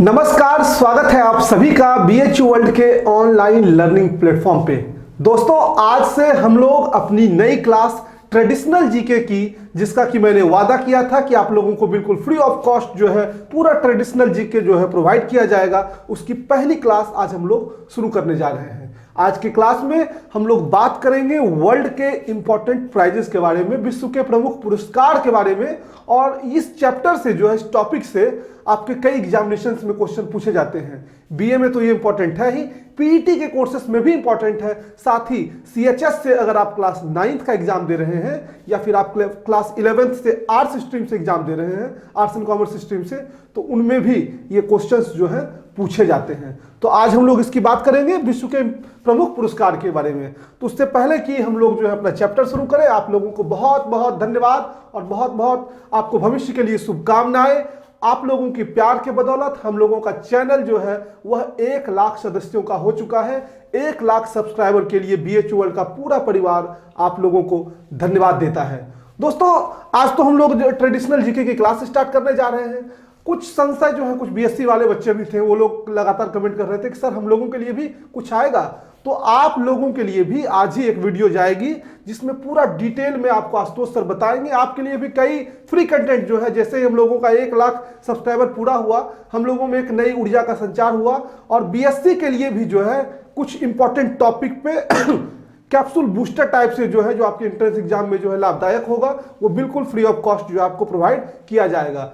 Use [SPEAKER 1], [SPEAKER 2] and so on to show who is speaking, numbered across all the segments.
[SPEAKER 1] नमस्कार, स्वागत है आप सभी का बीएचयू वर्ल्ड के ऑनलाइन लर्निंग प्लेटफॉर्म पे। दोस्तों, आज से हम लोग अपनी नई क्लास ट्रेडिशनल जीके की, जिसका कि मैंने वादा किया था कि आप लोगों को बिल्कुल फ्री ऑफ कॉस्ट जो है पूरा ट्रेडिशनल जीके जो है प्रोवाइड किया जाएगा, उसकी पहली क्लास आज हम लोग शुरू करने जा रहे हैं। आज की क्लास में हम लोग बात करेंगे वर्ल्ड के इंपॉर्टेंट प्राइजेस के बारे में, विश्व के प्रमुख पुरस्कार के बारे में। और इस चैप्टर से जो है, इस टॉपिक से आपके कई एग्जामिनेशंस में क्वेश्चन पूछे जाते हैं। बीए में तो ये इंपॉर्टेंट है ही, पीईटी के कोर्सेस में भी इंपॉर्टेंट है। साथ ही सीएचएस से अगर आप क्लास 9th का एग्जाम दे रहे हैं या फिर आप क्लास 11th से आर्ट्स स्ट्रीम से एग्जाम दे रहे हैं, आर्ट्स एंड कॉमर्स स्ट्रीम से, तो उनमें भी ये क्वेश्चंस जो है पूछे जाते हैं। तो आज हम लोग इसकी बात करेंगे विश्व के प्रमुख पुरस्कार के बारे में। तो उससे पहले कि हम लोग जो है अपना चैप्टर शुरू करें, आप लोगों को बहुत बहुत धन्यवाद और बहुत बहुत आपको भविष्य के लिए शुभकामनाएं। आप लोगों की प्यार के बदौलत हम लोगों का चैनल जो है वह 1 लाख सदस्यों का हो चुका है। 1 लाख सब्सक्राइबर के लिए बीएचयू वर्ल्ड का पूरा परिवार आप लोगों को धन्यवाद देता है। दोस्तों, आज तो हम लोग ट्रेडिशनल जीके की क्लास स्टार्ट करने जा रहे हैं। कुछ संशय जो है, कुछ बीएससी वाले बच्चे भी थे, वो लोग लगातार कमेंट कर रहे थे कि सर हम लोगों के लिए भी कुछ आएगा। तो आप लोगों के लिए भी आज ही एक वीडियो जाएगी जिसमें पूरा डिटेल में आपको आशुतोष सर बताएंगे। आपके लिए भी कई फ्री कंटेंट जो है, जैसे हम लोगों का 1 लाख सब्सक्राइबर पूरा हुआ, हम लोगों में एक नई ऊर्जा का संचार हुआ। और बीएससी के लिए भी जो है कुछ इंपॉर्टेंट टॉपिक पे कैप्सूल बूस्टर टाइप से जो है, जो आपके एंट्रेंस एग्जाम में जो है लाभदायक होगा, वो बिल्कुल फ्री ऑफ कॉस्ट जो है आपको प्रोवाइड किया जाएगा।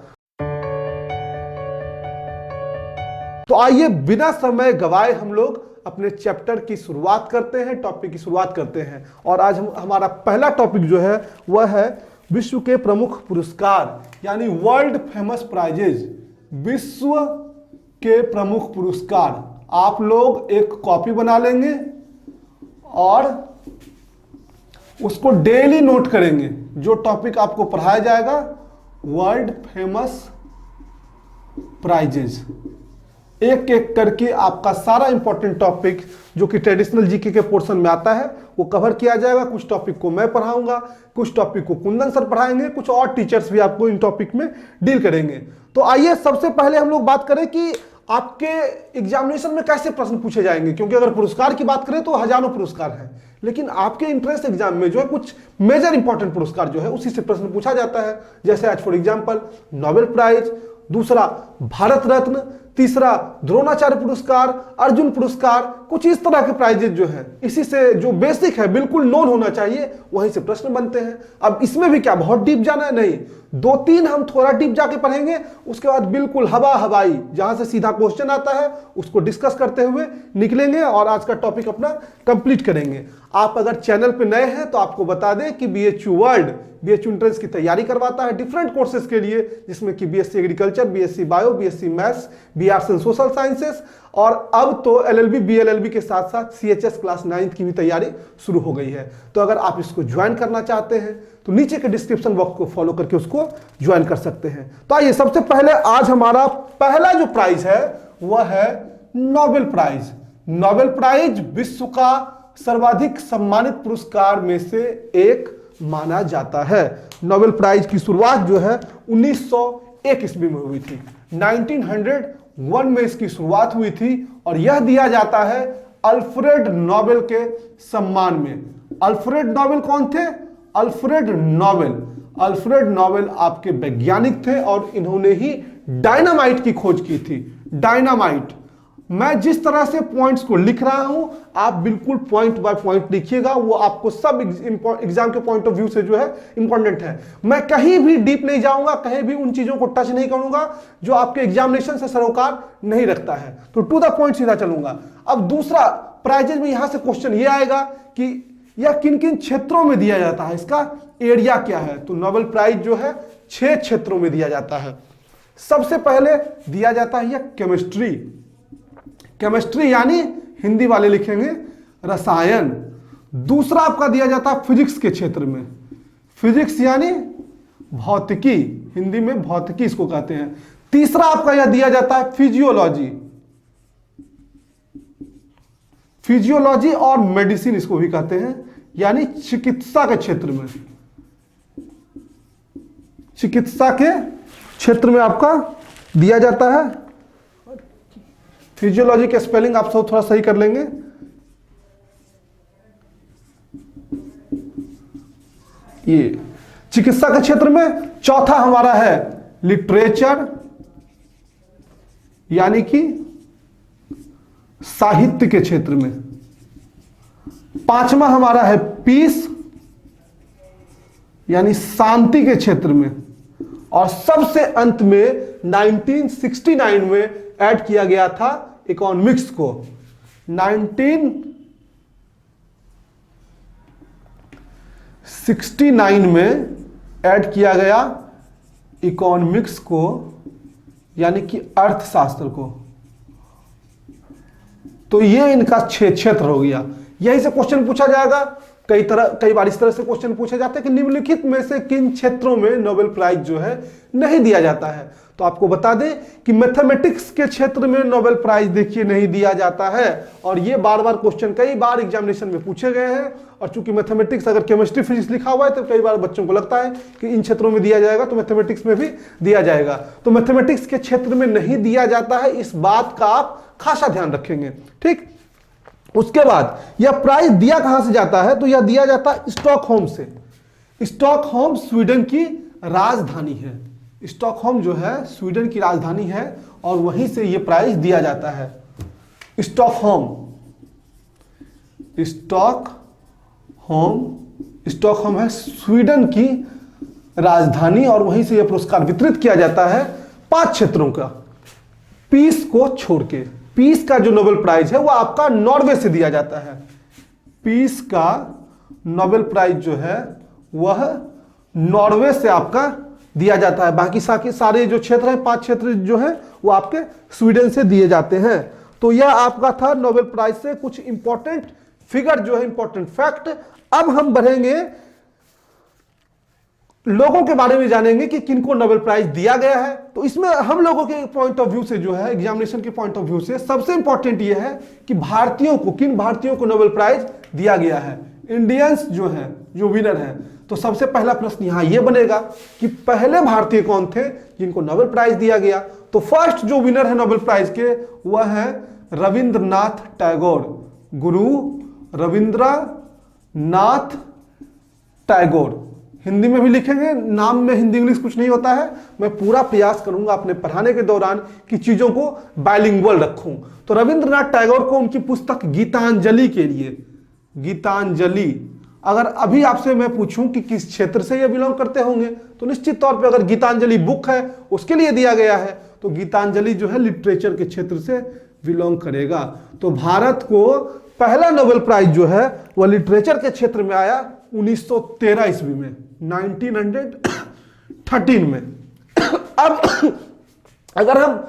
[SPEAKER 1] तो आइए बिना समय गवाए हम लोग अपने चैप्टर की शुरुआत करते हैं, टॉपिक की शुरुआत करते हैं। और आज हमारा पहला टॉपिक जो है वह है विश्व के प्रमुख पुरस्कार, यानी वर्ल्ड फेमस प्राइजेज। विश्व के प्रमुख पुरस्कार आप लोग एक कॉपी बना लेंगे और उसको डेली नोट करेंगे। जो टॉपिक आपको पढ़ाया जाएगा, वर्ल्ड फेमस प्राइजेज, एक एक करके आपका सारा इंपॉर्टेंट टॉपिक जो कि ट्रेडिशनल जीके के पोर्शन में आता है वो कवर किया जाएगा। कुछ टॉपिक को मैं पढ़ाऊंगा, कुछ टॉपिक को कुंदन सर पढ़ाएंगे, कुछ और टीचर्स भी आपको इन टॉपिक में डील करेंगे। तो आइए सबसे पहले हम लोग बात करें कि आपके एग्जामिनेशन में कैसे प्रश्न पूछे जाएंगे। क्योंकि अगर पुरस्कार की बात करें तो हजारों पुरस्कार हैं, लेकिन आपके इंट्रेंस एग्जाम में जो है कुछ मेजर इंपॉर्टेंट पुरस्कार जो है उसी से प्रश्न पूछा जाता है। जैसे आज फॉर एग्जाम्पल नोबेल प्राइज, दूसरा भारत रत्न, तीसरा द्रोणाचार्य पुरस्कार, अर्जुन पुरस्कार, कुछ इस तरह के प्राइजेज जो है, इसी से जो बेसिक है बिल्कुल नोन होना चाहिए, वहीं से प्रश्न बनते हैं। अब इसमें भी क्या बहुत डीप जाना है, नहीं, 2-3 हम थोड़ा डीप जाके पढ़ेंगे, उसके बाद बिल्कुल हवाई जहां से सीधा क्वेश्चन आता है उसको डिस्कस करते हुए निकलेंगे और आज का टॉपिक अपना कंप्लीट करेंगे। आप अगर चैनल पे नए हैं तो आपको बता दें कि बीएचयू वर्ल्ड बीएचयू एंट्रेंस की तैयारी करवाता है डिफरेंट कोर्सेज के लिए, जिसमें कि BSc agriculture, BSc bio, BSc maths, B arts and social sciences, और अब तो एलएलबी बीएलएलबी के साथ साथ सीएचएस क्लास 9th की भी तैयारी शुरू हो गई है। तो अगर आप इसको ज्वाइन करना चाहते हैं तो नीचे के डिस्क्रिप्शन बॉक्स को फॉलो करके उसको ज्वाइन कर सकते हैं। तो आइए सबसे पहले आज हमारा पहला जो प्राइज है वह है नोबेल प्राइज। नोबेल प्राइज विश्व का सर्वाधिक सम्मानित पुरस्कार में से एक माना जाता है। नोबेल प्राइज की शुरुआत जो है 1901 ईस्वी में हुई थी। 1901 में इसकी शुरुआत हुई थी और यह दिया जाता है अल्फ्रेड नोबेल के सम्मान में। अल्फ्रेड नोबेल कौन थे? अल्फ्रेड नोबेल आपके वैज्ञानिक थे और इन्होंने ही डायनामाइट की खोज की थी। डायनामाइट, मैं जिस तरह से पॉइंट्स को लिख रहा हूं आप बिल्कुल पॉइंट बाय पॉइंट लिखिएगा, वो आपको सब एग्जाम के पॉइंट ऑफ व्यू से जो है इंपॉर्टेंट है। मैं कहीं भी डीप नहीं जाऊंगा, कहीं भी उन चीजों को टच नहीं करूंगा जो आपके एग्जामिनेशन से सरोकार नहीं रखता है, तो टू द पॉइंट सीधा चलूंगा। अब दूसरा प्राइजेज में यहां से क्वेश्चन ये आएगा कि यह किन किन क्षेत्रों में दिया जाता है, इसका एरिया क्या है। तो नोबेल प्राइज जो है 6 क्षेत्रों में दिया जाता है। सबसे पहले दिया जाता है यह केमिस्ट्री, यानी हिंदी वाले लिखेंगे रसायन। दूसरा आपका दिया जाता है फिजिक्स के क्षेत्र में, फिजिक्स यानी भौतिकी, हिंदी में भौतिकी इसको कहते हैं। तीसरा आपका यह दिया जाता है फिजियोलॉजी और मेडिसिन इसको भी कहते हैं, यानी चिकित्सा के क्षेत्र में, चिकित्सा के क्षेत्र में आपका दिया जाता है फिजियोलॉजी के स्पेलिंग आप सब थोड़ा सही कर लेंगे। ये चिकित्सा के क्षेत्र में चौथा हमारा है लिटरेचर, यानी कि साहित्य के क्षेत्र में। पांचवा हमारा है पीस, यानी शांति के क्षेत्र में। और सबसे अंत में 1969 में ऐड किया गया था इकोनॉमिक्स को। 1969 में ऐड किया गया इकोनॉमिक्स को, यानी कि अर्थशास्त्र को। तो ये इनका क्षेत्र हो गया। यही से क्वेश्चन पूछा जाएगा। कई बार इस तरह से क्वेश्चन पूछे जाते हैं कि निम्नलिखित में से किन क्षेत्रों में नोबेल प्राइज जो है नहीं दिया जाता है। तो आपको बता दें कि मैथमेटिक्स के क्षेत्र में नोबेल प्राइज देखिए नहीं दिया जाता है। और ये बार बार क्वेश्चन कई बार एग्जामिनेशन में पूछे गए हैं। और चूंकि मैथमेटिक्स अगर केमिस्ट्री फिजिक्स लिखा हुआ है तो कई बार बच्चों को लगता है कि इन क्षेत्रों में दिया जाएगा, तो मैथमेटिक्स में भी दिया जाएगा। तो मैथमेटिक्स के क्षेत्र में नहीं दिया जाता है, इस बात का आप खासा ध्यान रखेंगे। ठीक, उसके बाद यह प्राइज दिया कहां से जाता है? तो यह दिया जाता है स्टॉकहोम से। स्टॉकहोम स्वीडन की राजधानी है। स्टॉकहोम जो है स्वीडन की राजधानी है और वहीं से यह प्राइज दिया जाता है। स्टॉकहोम है स्वीडन की राजधानी और वहीं से यह पुरस्कार वितरित किया जाता है 5 क्षेत्रों का, पीस को छोड़ के। पीस का जो नोबेल प्राइज है वह आपका नॉर्वे से दिया जाता है। पीस का नोबेल प्राइज जो है वह नॉर्वे से आपका दिया जाता है। बाकी सारे जो क्षेत्र हैं 5 क्षेत्र जो हैं वो आपके स्वीडन से दिए जाते हैं। तो यह आपका था नोबेल प्राइज से कुछ इंपॉर्टेंट फिगर जो है, इंपॉर्टेंट फैक्ट। अब हम बढ़ेंगे, लोगों के बारे में जानेंगे कि किनको नोबेल प्राइज दिया गया है। तो इसमें हम लोगों के पॉइंट ऑफ व्यू से जो है, एग्जामिनेशन के पॉइंट ऑफ व्यू से सबसे इंपॉर्टेंट यह है कि भारतीयों को, किन भारतीयों को नोबेल प्राइज दिया गया है, इंडियंस जो हैं, जो विनर हैं। तो सबसे पहला प्रश्न यहां यह बनेगा कि पहले भारतीय कौन थे जिनको नोबेल प्राइज दिया गया। तो फर्स्ट जो विनर है नोबेल प्राइज के वह है रविंद्रनाथ टैगोर, गुरु रविंद्रनाथ टैगोर। हिंदी में भी लिखेंगे, नाम में हिंदी इंग्लिश कुछ नहीं होता है। मैं पूरा प्रयास करूंगा अपने पढ़ाने के दौरान कि चीजों को बाइलिंगुअल रखूं। तो रविंद्रनाथ टैगोर को उनकी पुस्तक गीतांजलि के लिए, गीतांजलि, अगर अभी आपसे मैं पूछूं कि किस क्षेत्र से ये बिलोंग करते होंगे तो निश्चित तौर पे अगर गीतांजलि बुक है उसके लिए दिया गया है तो गीतांजलि जो है लिटरेचर के क्षेत्र से बिलोंग करेगा। तो भारत को पहला नोबेल प्राइज जो है वह लिटरेचर के क्षेत्र में आया 1913 ईस्वी में, 1913 में। अब अगर हम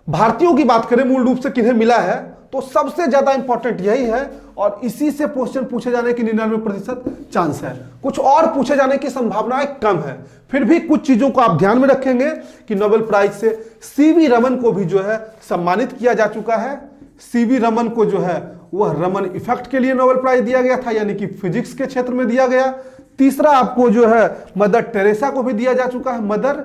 [SPEAKER 1] भारतीयों की बात करें मूल रूप से किन्हें मिला है तो सबसे ज्यादा इंपॉर्टेंट यही है और इसी से क्वेश्चन पूछे जाने की 99% चांस है। कुछ और पूछे जाने की संभावनाएं कम है। फिर भी कुछ चीजों को आप ध्यान में रखेंगे कि नोबेल प्राइज से सीवी रमन को भी जो है सम्मानित किया जा चुका है। सीवी रमन को जो है वह रमन इफेक्ट के लिए नोबेल प्राइज दिया गया था, यानी कि फिजिक्स के क्षेत्र में दिया गया। तीसरा आपको जो है मदर टेरेसा को भी दिया जा चुका है। मदर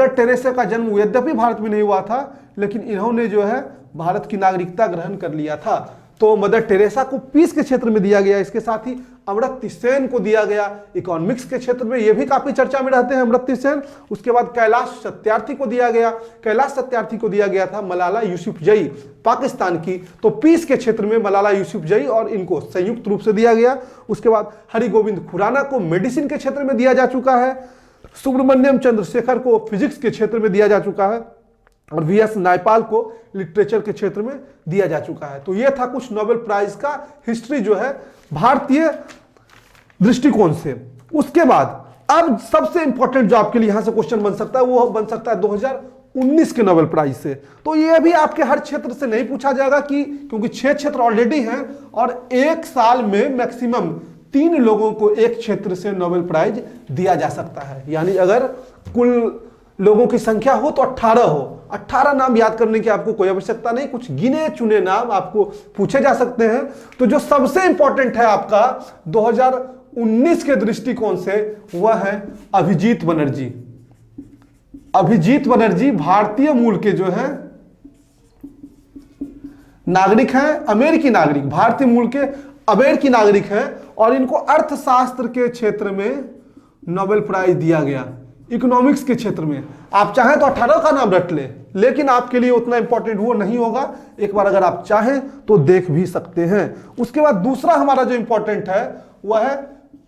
[SPEAKER 1] टेरेसा का जन्म यद्यपि भारत में नहीं हुआ था लेकिन इन्होंने जो है भारत की नागरिकता ग्रहण कर लिया था। तो मदर टेरेसा को पीस के क्षेत्र में दिया गया। इसके साथ ही अमर्त्य सेन को दिया गया इकोनॉमिक्स के क्षेत्र में, ये भी काफी चर्चा में रहते हैं अमर्त्य सेन। उसके बाद कैलाश सत्यार्थी को दिया गया। कैलाश सत्यार्थी को दिया गया था मलाला यूसुफजई, पाकिस्तान की। तो पीस के क्षेत्र में मलाला यूसुफजई और इनको संयुक्त रूप से दिया गया। उसके बाद हरिगोविंद खुराना को मेडिसिन के क्षेत्र में दिया जा चुका है। सुब्रमण्यम चंद्रशेखर को फिजिक्स के क्षेत्र में दिया जा चुका है और वीएस नायपाल को लिटरेचर के क्षेत्र में दिया जा चुका है। तो यह था कुछ नोबेल प्राइज का हिस्ट्री जो है भारतीय दृष्टिकोण से। उसके बाद अब सबसे इंपॉर्टेंट जो आपके लिए यहां से क्वेश्चन बन सकता है वो बन सकता है 2019 के नोबेल प्राइज से। तो यह भी आपके हर क्षेत्र से नहीं पूछा जाएगा क्योंकि 6 क्षेत्र ऑलरेडी हैं और एक साल में मैक्सिमम 3 लोगों को एक क्षेत्र से नोबेल प्राइज दिया जा सकता है। यानी अगर कुल लोगों की संख्या हो तो 18 हो। 18 नाम याद करने की आपको कोई आवश्यकता नहीं, कुछ गिने चुने नाम आपको पूछे जा सकते हैं। तो जो सबसे इंपॉर्टेंट है आपका 2019 के दृष्टिकोण से वह है अभिजीत बनर्जी। अभिजीत बनर्जी भारतीय मूल के जो है नागरिक हैं, अमेरिकी नागरिक, भारतीय मूल के अमेरिकी नागरिक हैं, और इनको अर्थशास्त्र के क्षेत्र में नोबेल प्राइज दिया गया। इकोनॉमिक्स के क्षेत्र में आप चाहें तो 18 का नाम रट ले, लेकिन आपके लिए उतना इंपॉर्टेंट वो नहीं होगा। एक बार अगर आप चाहें तो देख भी सकते हैं। उसके बाद दूसरा हमारा जो इंपॉर्टेंट है वह है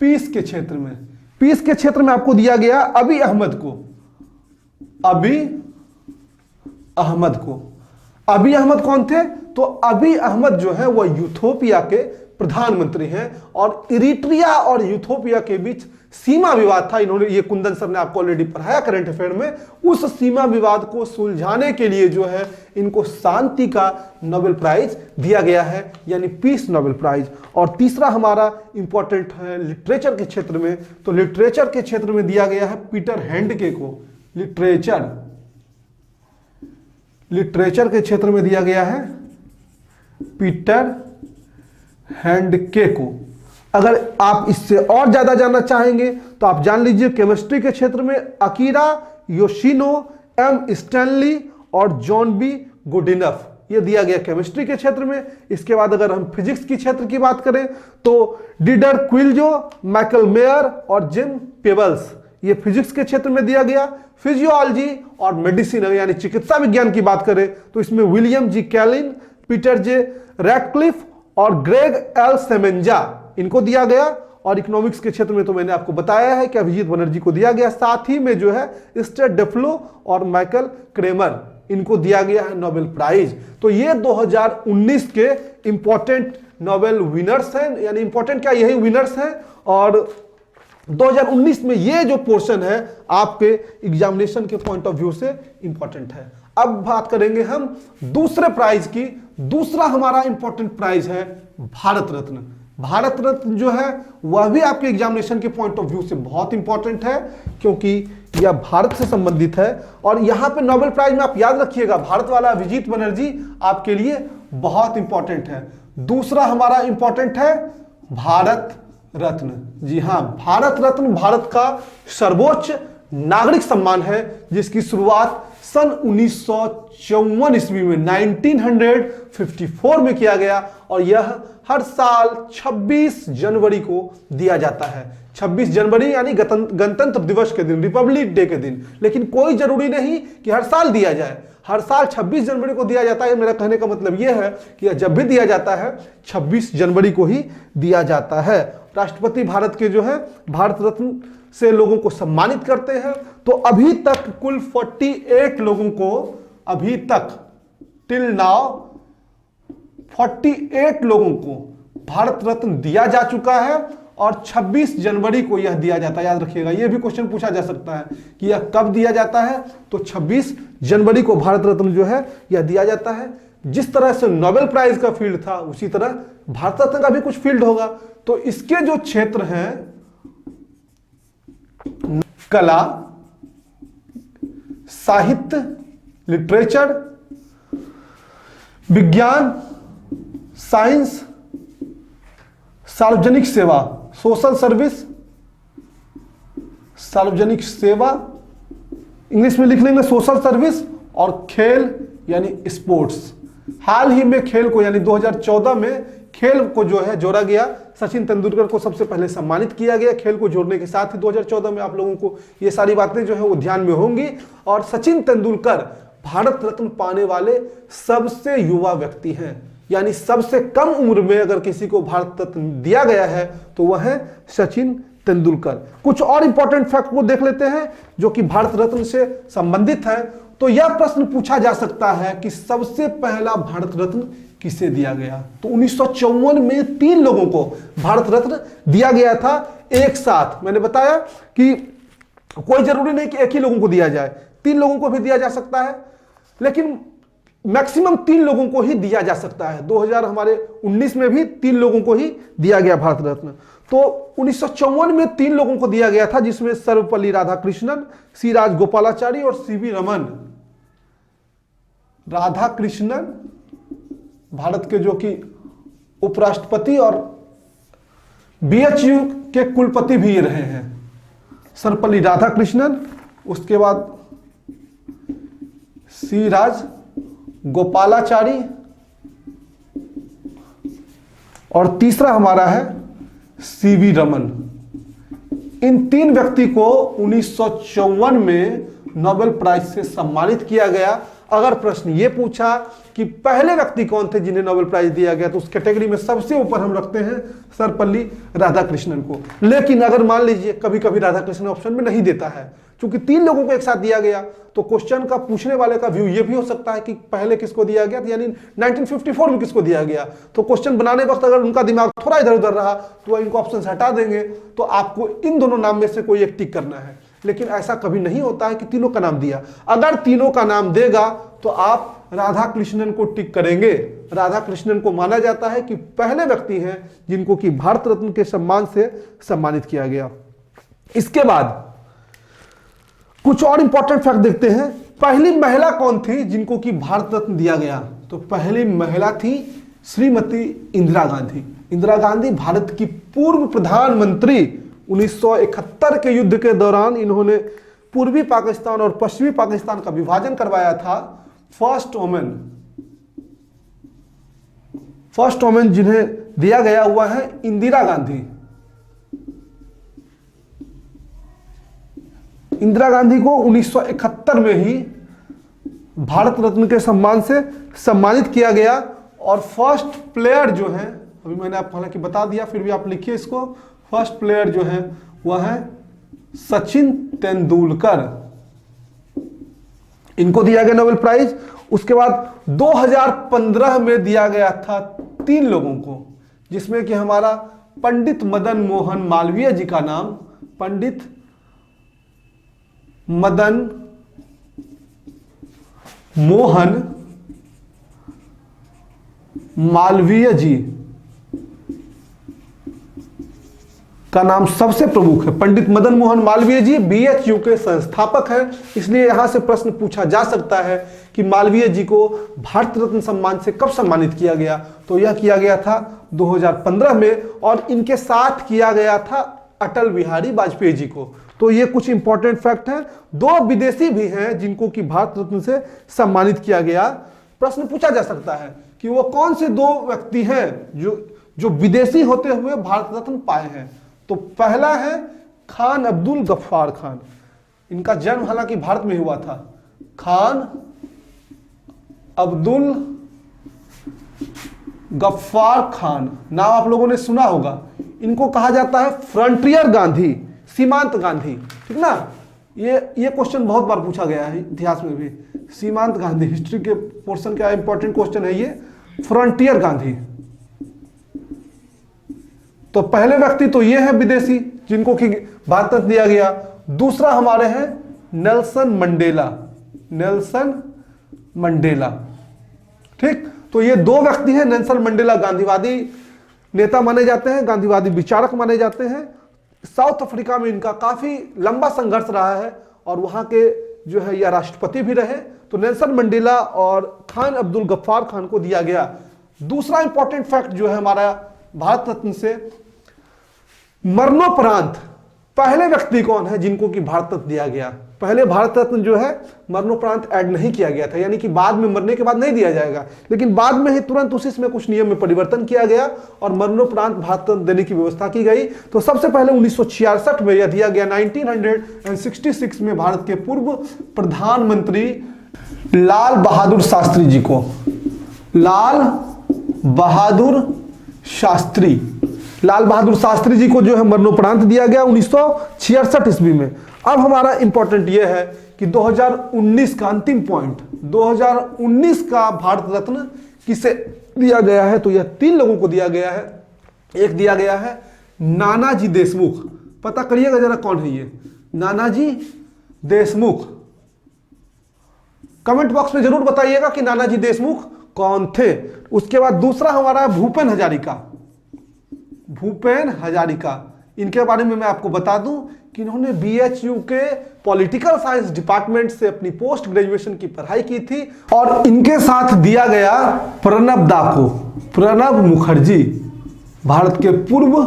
[SPEAKER 1] पीस के क्षेत्र में। पीस के क्षेत्र में आपको दिया गया अबी अहमद को। अबी अहमद कौन थे? तो अबी अहमद जो है वह यूथोपिया के प्रधानमंत्री हैं, और इरिट्रिया और यूथोपिया के बीच सीमा विवाद था। इन्होंने, ये कुंदन सर ने आपको ऑलरेडी पढ़ाया करंट अफेयर में, उस सीमा विवाद को सुलझाने के लिए जो है इनको शांति का नोबेल प्राइज दिया गया है, यानी पीस नोबेल प्राइज। और तीसरा हमारा इंपॉर्टेंट है लिटरेचर के क्षेत्र में, तो लिटरेचर के क्षेत्र में दिया गया है पीटर हैंडके को। लिटरेचर के क्षेत्र में दिया गया है पीटर हैंडके को। अगर आप इससे और ज्यादा जानना चाहेंगे तो आप जान लीजिए केमिस्ट्री के क्षेत्र में अकीरा योशिनो, एम स्टैनली और जॉन बी गुडिनफ, ये दिया गया केमिस्ट्री के क्षेत्र में। इसके बाद अगर हम फिजिक्स की क्षेत्र की बात करें तो डिडर क्विल्जो, माइकल मेयर और जिम पेबल्स, ये फिजिक्स के क्षेत्र में दिया गया। फिजियोलॉजी और मेडिसिन यानी चिकित्सा विज्ञान की बात करें तो इसमें विलियम जी कैलिन, पीटर जे रैडक्लिफ और ग्रेग एल सेमेंजा, इनको दिया गया। और इकोनॉमिक्स के क्षेत्र में तो मैंने आपको बताया है कि अभिजीत बनर्जी को दिया गया। साथ ही में जो है स्टेट डेफ्लो और माइकल क्रेमर, इनको दिया गया है नोबेल प्राइज। तो ये 2019 के इंपॉर्टेंट नोबेल विनर्स हैं, यानी इंपॉर्टेंट क्या, यही विनर्स हैं। और 2019 में ये जो पोर्शन है आपके एग्जामिनेशन के पॉइंट ऑफ व्यू से इंपॉर्टेंट है। अब बात करेंगे हम दूसरे प्राइज की। दूसरा हमारा इंपॉर्टेंट प्राइज है भारत रत्न। भारत रत्न जो है वह भी आपके एग्जामिनेशन के पॉइंट ऑफ व्यू से बहुत इंपॉर्टेंट है, क्योंकि यह भारत से संबंधित है। और यहां पे नोबेल प्राइज में आप याद रखिएगा, भारत वाला अभिजीत बनर्जी आपके लिए बहुत इंपॉर्टेंट है। दूसरा हमारा इंपॉर्टेंट है भारत रत्न। जी हां, भारत रत्न भारत का सर्वोच्च नागरिक सम्मान है, जिसकी शुरुआत सन 1954 ईस्वी में 1954 में किया गया, और यह हर साल 26 जनवरी को दिया जाता है। 26 जनवरी यानी गणतंत्र दिवस के दिन, रिपब्लिक डे के दिन। लेकिन कोई जरूरी नहीं कि हर साल दिया जाए, हर साल 26 जनवरी को दिया जाता है। मेरा कहने का मतलब यह है कि जब भी दिया जाता है 26 जनवरी को ही दिया जाता है। राष्ट्रपति भारत के जो है भारत रत्न से लोगों को सम्मानित करते हैं। तो अभी तक कुल 48 लोगों को, अभी तक टिल नाउ 48 लोगों को भारत रत्न दिया जा चुका है, और 26 जनवरी को यह दिया जाता है। याद रखिएगा, यह भी क्वेश्चन पूछा जा सकता है कि यह कब दिया जाता है। तो 26 जनवरी को भारत रत्न जो है यह दिया जाता है। जिस तरह से नोबेल प्राइज का फील्ड था, उसी तरह भारत रत्न का भी कुछ फील्ड होगा। तो इसके जो क्षेत्र हैं कला, साहित्य, लिटरेचर, विज्ञान, साइंस, सार्वजनिक सेवा, सोशल सर्विस, सार्वजनिक सेवा, इंग्लिश में लिख लेंगे सोशल सर्विस, और खेल यानी स्पोर्ट्स। हाल ही में खेल को यानी 2014 में खेल को जो है जोड़ा गया। सचिन तेंदुलकर को सबसे पहले सम्मानित किया गया खेल को जोड़ने के साथ ही 2014 में। आप लोगों को ये सारी बातें जो है वो ध्यान में होंगी। और सचिन तेंदुलकर भारत रत्न पाने वाले सबसे युवा व्यक्ति हैं, यानी सबसे कम उम्र में अगर किसी को भारत रत्न दिया गया है तो वह है सचिन तेंदुलकर। कुछ और इंपॉर्टेंट फैक्ट को देख लेते हैं जो कि भारत रत्न से संबंधित है। तो यह प्रश्न पूछा जा सकता है कि सबसे पहला भारत रत्न किसे दिया गया। तो 1954 में 3 लोगों को भारत रत्न दिया गया था एक साथ। मैंने बताया कि कोई जरूरी नहीं कि एक ही लोगों को दिया जाए, 3 लोगों को भी दिया जा सकता है, लेकिन मैक्सिमम 3 लोगों को ही दिया जा सकता है। 2019 में भी 3 लोगों को ही दिया गया भारत रत्न। तो 1954 में 3 लोगों को दिया गया था, जिसमें सर्वपल्ली राधाकृष्णन, सी राजगोपालाचारी और सीवी रमन। राधाकृष्णन भारत के जो कि उपराष्ट्रपति और बीएचयू के कुलपति भी रहे हैं, सर्वपल्ली राधाकृष्णन। उसके बाद सी राजगोपालाचारी और तीसरा हमारा है सीवी रमन। इन 3 व्यक्ति को 1954 में नोबेल प्राइज से सम्मानित किया गया। अगर प्रश्न ये पूछा कि पहले व्यक्ति कौन थे जिन्हें नोबेल प्राइज दिया गया, तो उस कैटेगरी में सबसे ऊपर हम रखते हैं सर्वपल्ली राधाकृष्णन को। लेकिन अगर मान लीजिए कभी कभी राधाकृष्णन ऑप्शन में नहीं देता है, क्योंकि 3 लोगों को एक साथ दिया गया, तो क्वेश्चन का पूछने वाले का व्यू ये भी हो सकता है कि पहले किसको दिया गया, यानी 1954 में किसको दिया गया। तो क्वेश्चन बनाने वक्त अगर उनका दिमाग थोड़ा इधर उधर रहा तो इनको ऑप्शन हटा देंगे, तो आपको इन दोनों नाम में से कोई एक टिक करना है। लेकिन ऐसा कभी नहीं होता है कि तीनों का नाम दिया। अगर तीनों का नाम देगा तो आप राधाकृष्णन को टिक करेंगे। राधाकृष्णन को माना जाता है कि पहले व्यक्ति हैं जिनको कि भारत रत्न के सम्मान से सम्मानित किया गया। इसके बाद कुछ और इंपॉर्टेंट फैक्ट देखते हैं। पहली महिला कौन थी जिनको कि भारत रत्न दिया गया? तो पहली महिला थी श्रीमती इंदिरा गांधी। इंदिरा गांधी भारत की पूर्व प्रधानमंत्री। 1971 के युद्ध के दौरान इन्होंने पूर्वी पाकिस्तान और पश्चिमी पाकिस्तान का विभाजन करवाया था। फर्स्ट वोमेन जिन्हें दिया गया हुआ है इंदिरा गांधी। इंदिरा गांधी को 1971 में ही भारत रत्न के सम्मान से सम्मानित किया गया। और फर्स्ट प्लेयर जो है, अभी मैंने आपको हालांकि बता दिया, फिर भी आप लिखिए इसको, फर्स्ट प्लेयर जो है वह है सचिन तेंदुलकर। इनको दिया गया नोबेल प्राइज। उसके बाद 2015 में दिया गया था 3 लोगों को, जिसमें कि हमारा पंडित मदन मोहन मालवीय जी का नाम, पंडित मदन मोहन मालवीय जी का नाम सबसे प्रमुख है। पंडित मदन मोहन मालवीय जी BHU के संस्थापक हैं, इसलिए यहां से प्रश्न पूछा जा सकता है कि मालवीय जी को भारत रत्न सम्मान से कब सम्मानित किया गया। तो यह किया गया था 2015 में, और इनके साथ किया गया था अटल बिहारी वाजपेयी जी को। तो ये कुछ इंपॉर्टेंट फैक्ट हैं। 2 विदेशी भी हैं जिनको कि भारत रत्न से सम्मानित किया गया। प्रश्न पूछा जा सकता है कि वो कौन से 2 व्यक्ति हैं जो विदेशी होते हुए भारत रत्न पाए हैं। तो पहला है खान अब्दुल गफ्फार खान। इनका जन्म हालांकि भारत में हुआ था। खान अब्दुल गफ्फार खान, नाम आप लोगों ने सुना होगा। इनको कहा जाता है फ्रंटियर गांधी, सीमांत गांधी, ठीक ना। ये क्वेश्चन बहुत बार पूछा गया है इतिहास में भी। सीमांत गांधी, हिस्ट्री के पोर्शन का इंपॉर्टेंट क्वेश्चन है ये, फ्रंटियर गांधी। तो पहले व्यक्ति तो ये है विदेशी जिनको कि भारत रत्न दिया गया। दूसरा हमारे हैं नेल्सन मंडेला। नेल्सन मंडेला, ठीक। तो ये 2 व्यक्ति हैं। नेल्सन मंडेला गांधीवादी नेता माने जाते हैं, गांधीवादी विचारक माने जाते हैं। साउथ अफ्रीका में इनका काफी लंबा संघर्ष रहा है और वहां के जो है यह राष्ट्रपति भी रहे। तो नेल्सन मंडेला और खान अब्दुल गफ्फार खान को दिया गया। दूसरा इंपॉर्टेंट फैक्ट जो है हमारा भारत रत्न से मरणोपरांत पहले व्यक्ति कौन है जिनको कि भारत रत्न दिया गया। पहले भारत रत्न जो है मरणोपरांत ऐड नहीं किया गया था, यानी कि बाद में मरने के बाद नहीं दिया जाएगा, लेकिन बाद में ही तुरंत उसी में कुछ नियम में परिवर्तन किया गया और मरणोपरांत भारत रत्न देने की व्यवस्था की गई। तो सबसे पहले 1966 में यह दिया गया। 1966 में भारत के पूर्व प्रधानमंत्री लाल बहादुर शास्त्री जी को, लाल बहादुर शास्त्री जी को जो है मरणोपरांत दिया गया 1966 ईस्वी में। अब हमारा इंपॉर्टेंट यह है कि 2019 का अंतिम पॉइंट, 2019 का भारत रत्न किसे दिया गया है। तो यह 3 लोगों को दिया गया है। एक दिया गया है नानाजी देशमुख। पता करिएगा जरा कौन है ये नानाजी देशमुख। कमेंट बॉक्स में जरूर बताइएगा कि नानाजी देशमुख कौन थे। उसके बाद दूसरा हमारा भूपेन हजारिका। भूपेन हजारिका, इनके बारे में मैं आपको बता दूं कि इन्होंने BHU के पॉलिटिकल साइंस डिपार्टमेंट से अपनी पोस्ट ग्रेजुएशन की पढ़ाई की थी। और इनके साथ दिया गया प्रणब दा को। प्रणब मुखर्जी भारत के पूर्व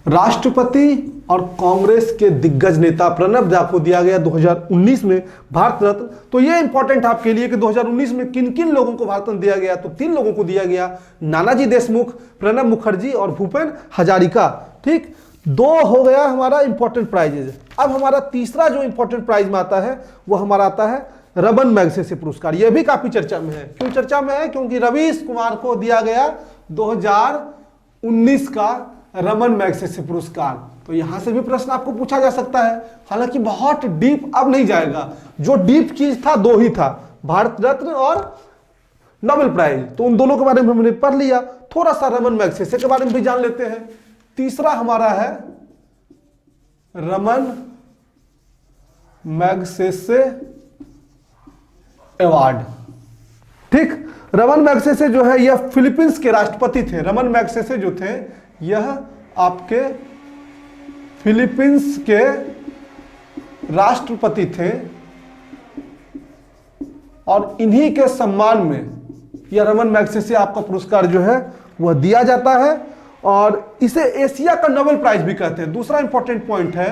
[SPEAKER 1] राष्ट्रपति और कांग्रेस के दिग्गज नेता प्रणब दा को दिया गया 2019 में भारत रत्न। तो ये इंपॉर्टेंट आपके लिए कि 2019 में किन किन लोगों को भारत रत्न दिया गया, तो 3 लोगों को दिया गया, नानाजी देशमुख, प्रणब मुखर्जी और भूपेन हजारिका। ठीक, 2 हो गया हमारा इंपॉर्टेंट प्राइजेज। अब हमारा तीसरा जो इंपॉर्टेंट प्राइज में आता है वो हमारा आता है रमन मैग्सेसे पुरस्कार। यह भी काफी चर्चा में है। क्यों चर्चा में है? क्योंकि रवीश कुमार को दिया गया 2019 का रमन मैग्सेसे पुरस्कार। तो यहां से भी प्रश्न आपको पूछा जा सकता है, हालांकि बहुत डीप अब नहीं जाएगा। जो डीप चीज था 2 ही था, भारत रत्न और नोबेल प्राइज। तो उन दोनों के बारे में हमने पढ़ लिया। थोड़ा सा रमन मैग्सेसे के बारे में भी जान लेते हैं। तीसरा हमारा है रमन मैग्सेसे अवार्ड। ठीक, रमन मैग्सेसे जो है यह फिलीपींस के राष्ट्रपति थे। रमन मैग्सेसे जो थे यह आपके फिलीपींस के राष्ट्रपति थे और इन्हीं के सम्मान में यह रमन मैग्सेसे आपका पुरस्कार जो है वह दिया जाता है और इसे एशिया का नोबेल प्राइज भी कहते हैं। दूसरा इंपॉर्टेंट पॉइंट है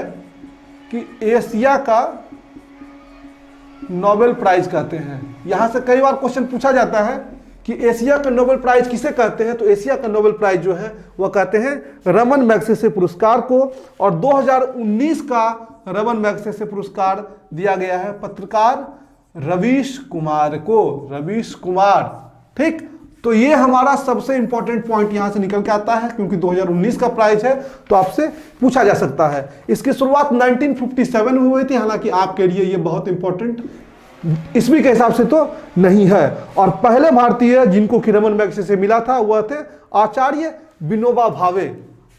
[SPEAKER 1] कि एशिया का नोबेल प्राइज कहते हैं। यहां से कई बार क्वेश्चन पूछा जाता है कि एशिया का नोबेल प्राइज किसे कहते हैं, तो एशिया का नोबेल प्राइज जो है वह कहते हैं रमन मैग्सेसे पुरस्कार को। और 2019 का रमन मैग्सेसे पुरस्कार दिया गया है पत्रकार रवीश कुमार को। रवीश कुमार। ठीक, तो ये हमारा सबसे इंपॉर्टेंट पॉइंट यहां से निकल के आता है, क्योंकि 2019 का प्राइज है तो आपसे पूछा जा सकता है। इसकी शुरुआत 1957 में हुई थी, हालांकि आपके लिए ये बहुत इंपॉर्टेंट ईस्वी के हिसाब से तो नहीं है। और पहले भारतीय जिनको कि रमन मैग्सेसे मिला था वह थे आचार्य विनोबा भावे,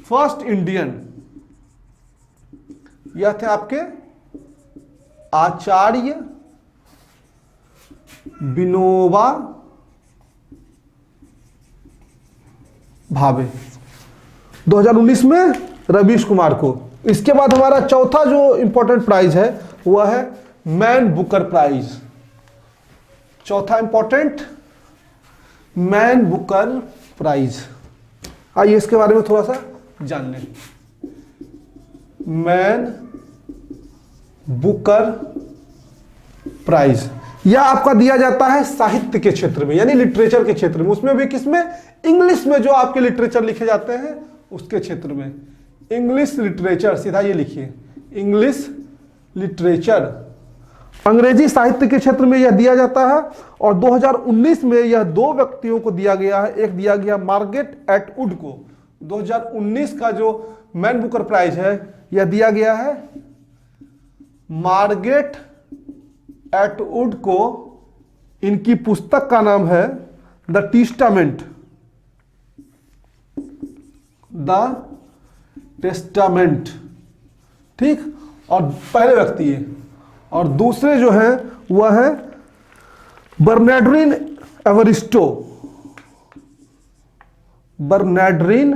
[SPEAKER 1] फर्स्ट इंडियन। यह थे आपके आचार्य विनोबा भावे। 2019 में रवीश कुमार को। इसके बाद हमारा चौथा जो इंपॉर्टेंट प्राइज है वह है मैन बुकर प्राइज। चौथा इंपॉर्टेंट मैन बुकर प्राइज। आइए इसके बारे में थोड़ा सा जान लें। मैन बुकर प्राइज यह आपका दिया जाता है साहित्य के क्षेत्र में, यानी लिटरेचर के क्षेत्र में। उसमें भी किसमें? इंग्लिश में जो आपके लिटरेचर लिखे जाते हैं उसके क्षेत्र में। इंग्लिश लिटरेचर, सीधा ये लिखिए, इंग्लिश लिटरेचर। अंग्रेजी साहित्य के क्षेत्र में यह दिया जाता है। और 2019 में यह 2 व्यक्तियों को दिया गया है। एक दिया गया मार्गरेट एटवुड को। 2019 का जो मैन बुकर प्राइज है यह दिया गया है मार्गरेट एटवुड को। इनकी पुस्तक का नाम है द टेस्टामेंट। The testament. ठीक, और पहले व्यक्ति है। और दूसरे जो है वह है बर्नार्डिन एवरिस्टो। बर्नार्डिन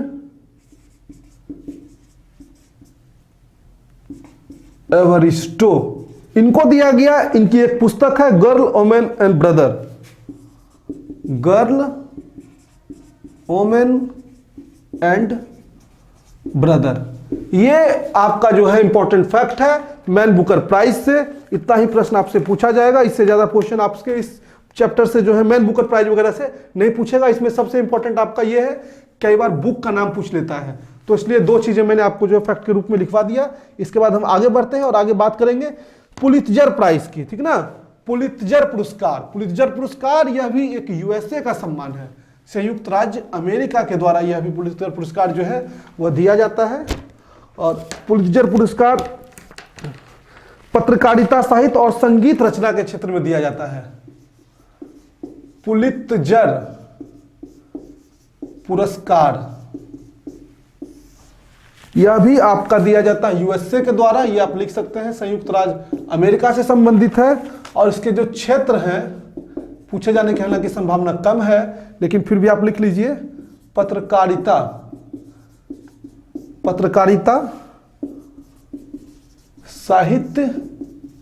[SPEAKER 1] एवरिस्टो, इनको दिया गया। इनकी एक पुस्तक है girl women and brother. Girl women and brother. ये आपका जो है इंपॉर्टेंट फैक्ट है मैन बुकर प्राइज से। इतना ही प्रश्न आपसे पूछा जाएगा, इससे ज्यादा क्वेश्चन आपके इस चैप्टर से जो है मैन बुकर प्राइज वगैरह से नहीं पूछेगा। इसमें सबसे इंपॉर्टेंट आपका ये है, कई बार बुक का नाम पूछ लेता है, तो इसलिए 2 चीजें मैंने आपको जो फैक्ट के रूप में लिखवा दिया। इसके बाद हम आगे बढ़ते हैं और आगे बात करेंगे पुलित्जर प्राइज की। ठीक ना, पुलित्जर पुरस्कार। पुलित्जर पुरस्कार यह भी एक यूएसए का सम्मान है, संयुक्त राज्य अमेरिका के द्वारा यह भी पुलित्जर पुरस्कार जो है वह दिया जाता है। और पुलित्जर पुरस्कार पत्रकारिता, साहित्य और संगीत रचना के क्षेत्र में दिया जाता है। पुलित्जर पुरस्कार यह भी आपका दिया जाता है यूएसए के द्वारा। यह आप लिख सकते हैं संयुक्त राज्य अमेरिका से संबंधित है। और इसके जो क्षेत्र हैं पूछे जाने की हालांकि संभावना कम है, लेकिन फिर भी आप लिख लीजिए पत्रकारिता। पत्रकारिता, साहित्य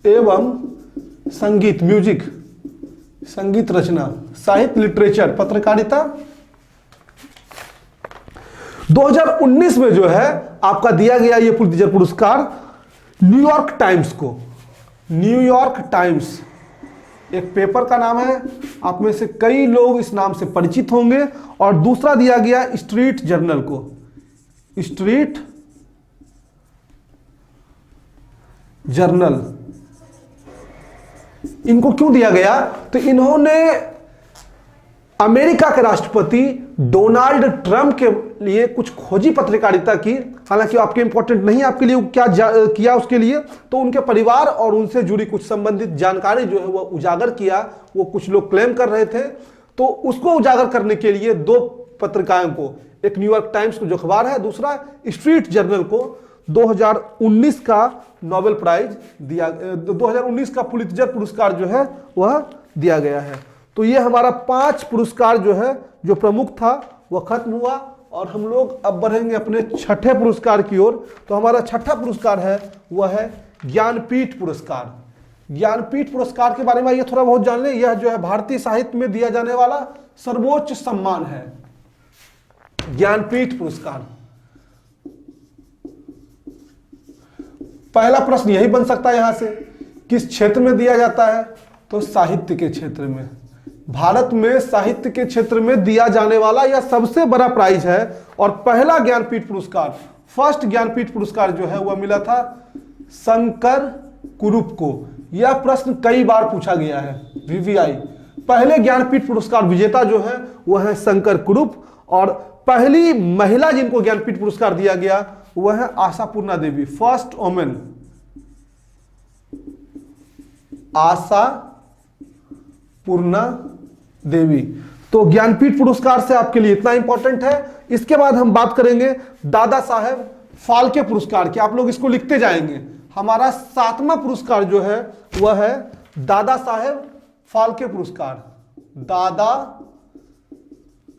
[SPEAKER 1] एवं संगीत, म्यूजिक, संगीत रचना, साहित्य लिटरेचर, पत्रकारिता। 2019 में जो है आपका दिया गया ये पुलित्जर पुरस्कार न्यूयॉर्क टाइम्स को, न्यूयॉर्क टाइम्स एक पेपर का नाम है, आप में से कई लोग इस नाम से परिचित होंगे। और दूसरा दिया गया स्ट्रीट जर्नल को, स्ट्रीट जर्नल। इनको क्यों दिया गया? तो इन्होंने अमेरिका के राष्ट्रपति डोनाल्ड ट्रंप के लिए कुछ खोजी पत्रकारिता की, हालांकि आपके इंपॉर्टेंट नहीं, आपके लिए क्या किया उसके लिए, तो उनके परिवार और उनसे जुड़ी कुछ संबंधित जानकारी जो है वो उजागर किया। वो कुछ लोग क्लेम कर रहे थे, तो उसको उजागर करने के लिए दो पत्रिकाओं को, एक न्यूयॉर्क टाइम्स को जो अखबार है, दूसरा स्ट्रीट जर्नल को 2019 का नोबेल प्राइज दिया, 2019 का पुलित्जर पुरस्कार जो है वह दिया गया है। तो ये हमारा 5 पुरस्कार जो है, जो प्रमुख था, वह खत्म हुआ और हम लोग अब बढ़ेंगे अपने छठे पुरस्कार की ओर। तो हमारा छठा पुरस्कार है वह है ज्ञानपीठ पुरस्कार। ज्ञानपीठ पुरस्कार के बारे में ये थोड़ा बहुत जान लें। यह जो है भारतीय साहित्य में दिया जाने वाला सर्वोच्च सम्मान है, ज्ञानपीठ पुरस्कार। पहला प्रश्न यही बन सकता है यहां से, किस क्षेत्र में दिया जाता है? तो साहित्य के क्षेत्र में। भारत में साहित्य के क्षेत्र में दिया जाने वाला यह सबसे बड़ा प्राइज है। और पहला ज्ञानपीठ पुरस्कार, फर्स्ट ज्ञानपीठ पुरस्कार जो है वह मिला था शंकर कुरूप को। यह प्रश्न कई बार पूछा गया है, वीवीआई। पहले ज्ञानपीठ पुरस्कार विजेता जो है वह है शंकर कुरूप, और पहली महिला जिनको ज्ञानपीठ पुरस्कार दिया गया वह है आशापूर्णा देवी, फर्स्ट वोमेन, आशापूर्णा देवी। तो ज्ञानपीठ पुरस्कार से आपके लिए इतना इंपॉर्टेंट है। इसके बाद हम बात करेंगे दादा साहेब फाल्के पुरस्कार की। आप लोग इसको लिखते जाएंगे। हमारा 7वां पुरस्कार जो है वह है दादा साहेब फाल्के पुरस्कार, दादा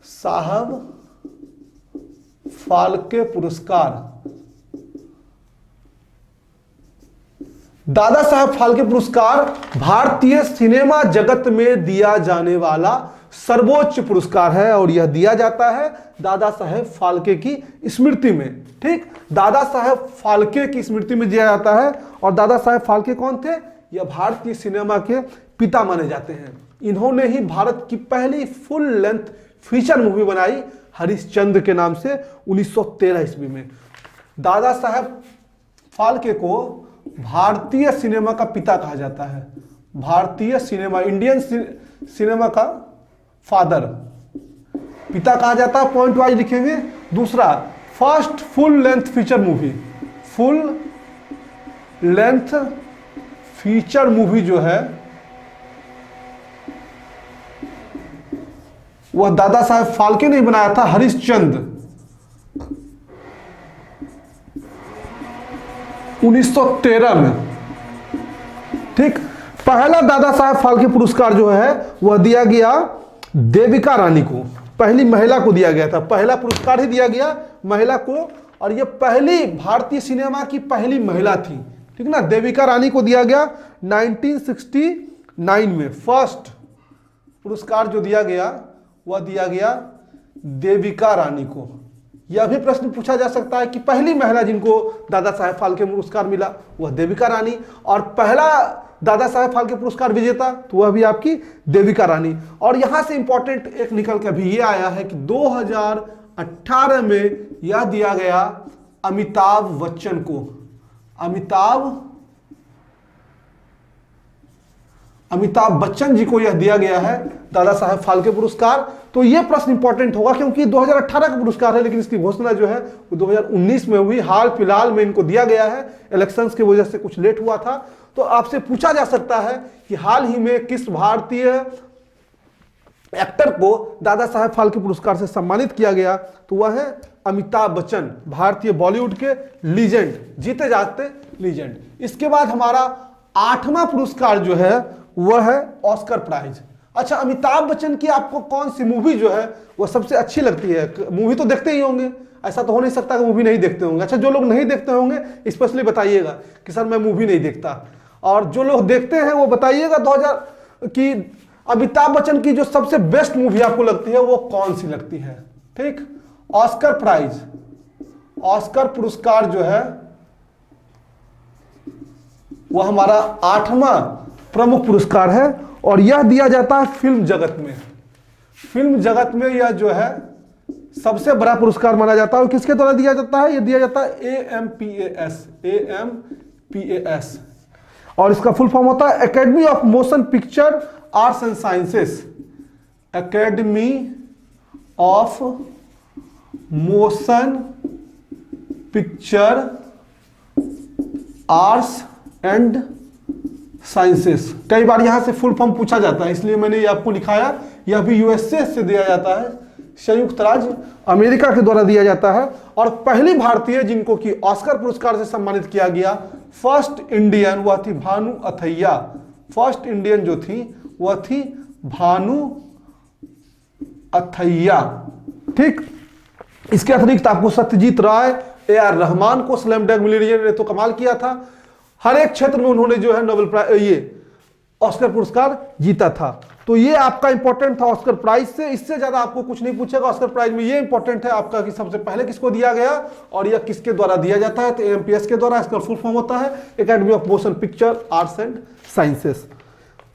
[SPEAKER 1] साहब फाल्के पुरस्कार। दादा साहब फाल्के पुरस्कार भारतीय सिनेमा जगत में दिया जाने वाला सर्वोच्च पुरस्कार है, और यह दिया जाता है दादा साहेब फाल्के की स्मृति में। ठीक, दादा साहेब फाल्के की स्मृति में दिया जाता है। और दादा साहेब फाल्के कौन थे? यह भारतीय सिनेमा के पिता माने जाते हैं। इन्होंने ही भारत की पहली फुल लेंथ फीचर मूवी बनाई हरिश्चंद्र के नाम से 1913 ईस्वी में। दादा साहेब फाल्के को भारतीय सिनेमा का पिता कहा जाता है, भारतीय सिनेमा, इंडियन सिनेमा का फादर, पिता कहा जाता है। पॉइंट वाइज लिखेंगे। दूसरा, first full length feature movie, full length feature movie जो है वह दादा साहेब फाल्के ने बनाया था, हरिश्चंद्र, 1913 में। ठीक, पहला दादा साहेब फाल्के पुरस्कार जो है वह दिया गया देविका रानी को, पहली महिला को दिया गया था। पहला पुरस्कार ही दिया गया महिला को, और यह पहली भारतीय सिनेमा की पहली महिला थी। ठीक ना, देविका रानी को दिया गया 1969 में। फर्स्ट पुरस्कार जो दिया गया वह दिया गया देविका रानी को। यह भी प्रश्न पूछा जा सकता है कि पहली महिला जिनको दादा साहेब फाल्के पुरस्कार मिला वह देविका रानी, और पहला दादा साहेब फाल्के पुरस्कार विजेता तो वह भी आपकी देविका रानी। और यहां से इंपॉर्टेंट एक निकल के अभी ये आया है कि 2018 में यह दिया गया अमिताभ बच्चन को, अमिताभ बच्चन जी को यह दिया गया है दादा साहेब फाल्के पुरस्कार। तो यह प्रश्न इंपॉर्टेंट होगा क्योंकि 2018 का पुरस्कार है, लेकिन इसकी घोषणा जो है वो 2019 में हुई। हाल फिलहाल में इनको दिया गया है, इलेक्शंस की वजह से कुछ लेट हुआ था। तो आपसे पूछा जा सकता है कि हाल ही में किस भारतीय एक्टर को दादा साहेब फाल्के पुरस्कार से सम्मानित किया गया, तो वह है अमिताभ बच्चन, भारतीय बॉलीवुड के लीजेंड, जीते जागते लीजेंड। इसके बाद हमारा 8वां पुरस्कार जो है वह है ऑस्कर प्राइज। अच्छा, अमिताभ बच्चन की आपको कौन सी मूवी जो है वह सबसे अच्छी लगती है? मूवी तो देखते ही होंगे, ऐसा तो हो नहीं सकता कि मूवी नहीं देखते होंगे। अच्छा, जो लोग नहीं देखते होंगे स्पेशली बताइएगा कि सर मैं मूवी नहीं देखता, और जो लोग देखते हैं वो बताइएगा 2000 की अमिताभ बच्चन की जो सबसे बेस्ट मूवी आपको लगती है वो कौन सी लगती है। ठीक, ऑस्कर प्राइज ऑस्कर पुरस्कार जो है वह हमारा 8वां प्रमुख पुरस्कार है और यह दिया जाता है फिल्म जगत में। फिल्म जगत में यह जो है सबसे बड़ा पुरस्कार माना जाता है। और किसके द्वारा दिया जाता है? यह दिया जाता है AMPAS। और इसका फुल फॉर्म होता है academy of motion picture arts and sciences. Academy of motion picture arts and sciences. कई बार यहां से फुल फॉर्म पूछा जाता है, इसलिए मैंने ये आपको लिखाया। यह भी यूएसए से दिया जाता है, संयुक्त राज्य अमेरिका के द्वारा दिया जाता है। और पहली भारतीय जिनको कि ऑस्कर पुरस्कार से सम्मानित किया गया, फर्स्ट इंडियन, वह थी भानु अथैया। फर्स्ट इंडियन जो थी वह थी भानु अथैया। ठीक, इसके अतिरिक्त आपको सत्यजीत राय, AR रहमान को स्लैम डैंक मिलियनेयर ने तो कमाल किया था। हर एक क्षेत्र में उन्होंने जो है नोबेल प्राइज, ये ऑस्कर पुरस्कार जीता था। तो ये आपका इंपॉर्टेंट था ऑस्कर प्राइज से। इससे ज्यादा आपको कुछ नहीं पूछेगा ऑस्कर प्राइज में। ये इंपॉर्टेंट है आपका कि सबसे पहले किसको दिया गया और यह किसके द्वारा दिया जाता है। तो AMPS के द्वारा। इसका फुल फॉर्म होता है academy of motion picture arts and sciences.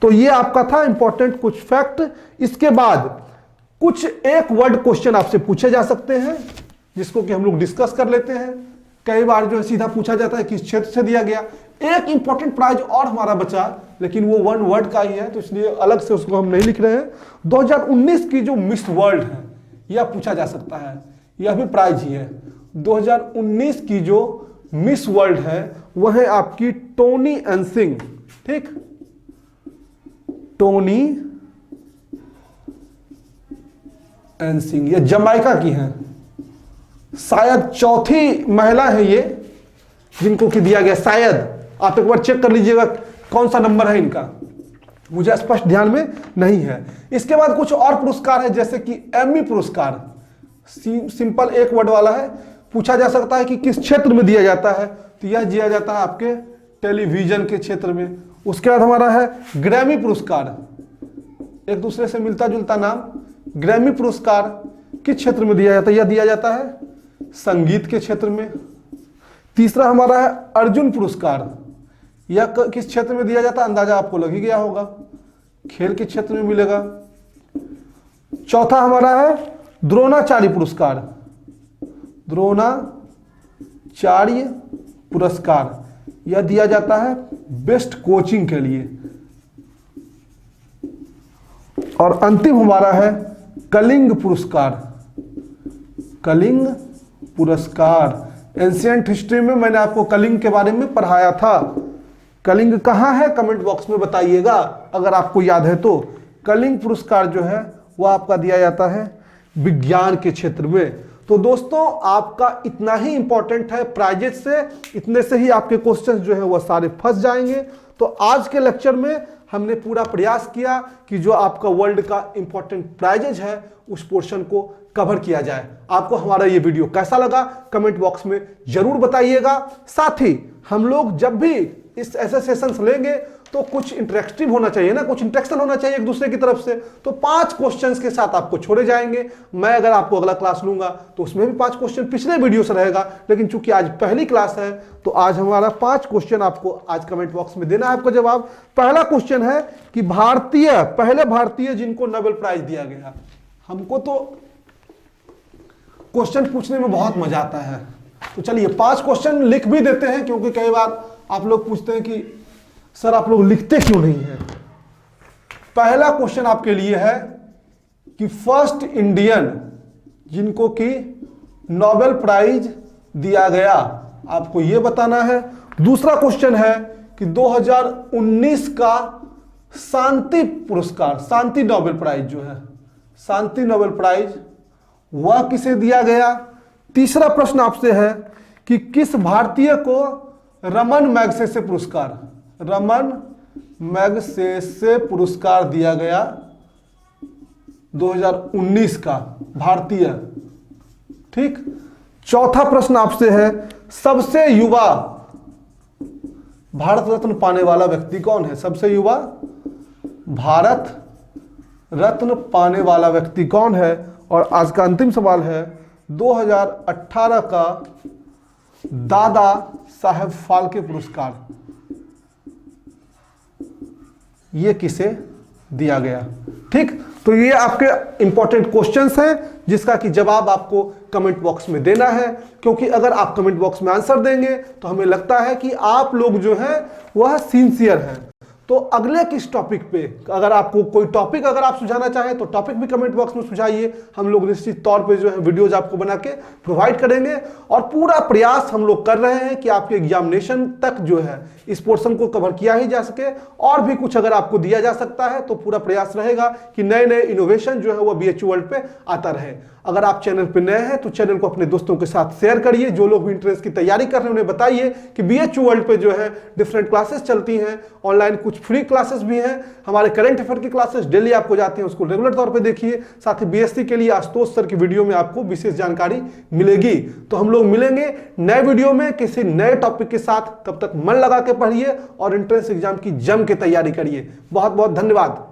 [SPEAKER 1] तो ये आपका था इंपॉर्टेंट कुछ फैक्ट। इसके बाद कुछ एक वर्ड क्वेश्चन आपसे पूछे जा सकते हैं जिसको कि हम लोग डिस्कस कर लेते हैं। कई बार जो है सीधा पूछा जाता है किस क्षेत्र से दिया गया। एक इंपॉर्टेंट प्राइज और हमारा बचा, लेकिन वो 1 वर्ड का ही है, तो इसलिए अलग से उसको हम नहीं लिख रहे हैं। 2019 की जो मिस वर्ल्ड है यह पूछा जा सकता है, यह भी प्राइज ही है। 2019 की जो मिस वर्ल्ड है वह है आपकी टोनी एनसिंग। ठीक, टोनी एनसिंग, ये जमाइका की है। शायद चौथी महिला है ये जिनको कि दिया गया, शायद। आप एक बार चेक कर लीजिएगा कौन सा नंबर है इनका, मुझे स्पष्ट ध्यान में नहीं है। इसके बाद कुछ और पुरस्कार है जैसे कि एमी पुरस्कार। सिंपल एक वर्ड वाला है, पूछा जा सकता है कि किस क्षेत्र में दिया जाता है। तो यह दिया जाता है आपके टेलीविजन के क्षेत्र में। उसके बाद हमारा है ग्रैमी पुरस्कार, एक दूसरे से मिलता जुलता नाम। ग्रैमी पुरस्कार किस क्षेत्र में दिया जाता है? यह दिया जाता है संगीत के क्षेत्र में। तीसरा हमारा है अर्जुन पुरस्कार, यह किस क्षेत्र में दिया जाता है? अंदाजा आपको लग ही गया होगा, खेल के क्षेत्र में मिलेगा। चौथा हमारा है द्रोणाचार्य पुरस्कार। द्रोणाचार्य पुरस्कार यह दिया जाता है बेस्ट कोचिंग के लिए। और अंतिम हमारा है कलिंग पुरस्कार। कलिंग पुरस्कार, एंशिएंट हिस्ट्री में मैंने आपको कलिंग के बारे में पढ़ाया था। कलिंग कहाँ है कमेंट बॉक्स में बताइएगा अगर आपको याद है तो। कलिंग पुरस्कार जो है वह आपका दिया जाता है विज्ञान के क्षेत्र में। तो दोस्तों आपका इतना ही इंपॉर्टेंट है प्राइजेस से, इतने से ही आपके क्वेश्चंस जो है वह सारे फंस जाएंगे। तो आज के लेक्चर में हमने पूरा प्रयास किया कि जो आपका वर्ल्ड का इंपॉर्टेंट प्राइजेज है उस पोर्शन को कवर किया जाए। आपको हमारा ये वीडियो कैसा लगा कमेंट बॉक्स में जरूर बताइएगा। साथ ही हम लोग जब भी इस ऐसे सेशंस लेंगे तो कुछ इंटरेक्टिव होना चाहिए ना, कुछ इंटरेक्शन होना चाहिए एक दूसरे की तरफ से। तो 5 क्वेश्चंस के साथ आपको छोड़े जाएंगे। मैं अगर आपको अगला क्लास लूंगा तो उसमें भी 5 क्वेश्चन पिछले वीडियो से रहेगा, लेकिन चूंकि आज पहली क्लास है तो आज हमारा 5 क्वेश्चन आपको आज कमेंट बॉक्स में देना है आपको जवाब। पहला क्वेश्चन है कि पहले भारतीय जिनको नोबेल प्राइज दिया गया। हमको तो क्वेश्चन पूछने में बहुत मजा आता है, तो चलिए 5 क्वेश्चन लिख भी देते हैं, क्योंकि कई बार आप लोग पूछते हैं कि सर आप लोग लिखते क्यों नहीं हैं। पहला क्वेश्चन आपके लिए है कि फर्स्ट इंडियन जिनको कि नोबेल प्राइज दिया गया, आपको यह बताना है। दूसरा क्वेश्चन है कि 2019 का शांति पुरस्कार, शांति नोबेल प्राइज जो है, शांति नोबेल प्राइज वह किसे दिया गया। तीसरा प्रश्न आपसे है कि किस भारतीय को रमन मैगसेसे पुरस्कार, रमन मैगसेसे पुरस्कार दिया गया 2019 का भारतीय। ठीक, चौथा प्रश्न आपसे है सबसे युवा भारत रत्न पाने वाला व्यक्ति कौन है। सबसे युवा भारत रत्न पाने वाला व्यक्ति कौन है। और आज का अंतिम सवाल है 2018 का दादा साहेब फाल्के पुरस्कार ये किसे दिया गया? ठीक, तो ये आपके इंपॉर्टेंट क्वेश्चंस हैं जिसका कि जवाब आपको कमेंट बॉक्स में देना है, क्योंकि अगर आप कमेंट बॉक्स में आंसर देंगे तो हमें लगता है कि आप लोग जो हैं वह सिंसियर हैं। तो अगले किस टॉपिक पे, अगर आपको कोई टॉपिक अगर आप सुझाना चाहें तो टॉपिक भी कमेंट बॉक्स में सुझाइए। हम लोग निश्चित तौर पे जो है वीडियोज आपको बना के प्रोवाइड करेंगे और पूरा प्रयास हम लोग कर रहे हैं कि आपके एग्जामिनेशन तक जो है इस पोर्शन को कवर किया ही जा सके, और भी कुछ अगर आपको दिया जा सकता है तो पूरा प्रयास रहेगा कि नए नए इनोवेशन जो है वो BHU वर्ल्ड पे आता रहे। अगर आप चैनल पे नए हैं तो चैनल को अपने दोस्तों के साथ शेयर करिए। जो लोग भी एंट्रेंस की तैयारी कर रहे हैं उन्हें बताइए कि BHU वर्ल्ड पे जो है डिफरेंट क्लासेस चलती हैं, ऑनलाइन कुछ फ्री क्लासेस भी हैं। हमारे करंट अफेयर की क्लासेस डेली आपको जाती हैं, उसको रेगुलर तौर पे देखिए। साथ ही BSc के लिए आशुतोष सर की वीडियो में आपको विशेष जानकारी मिलेगी। तो हम लोग मिलेंगे नए वीडियो में किसी नए टॉपिक के साथ। तब तक मन लगा के पढ़िए और एंट्रेंस एग्जाम की जम के तैयारी करिए। बहुत बहुत धन्यवाद।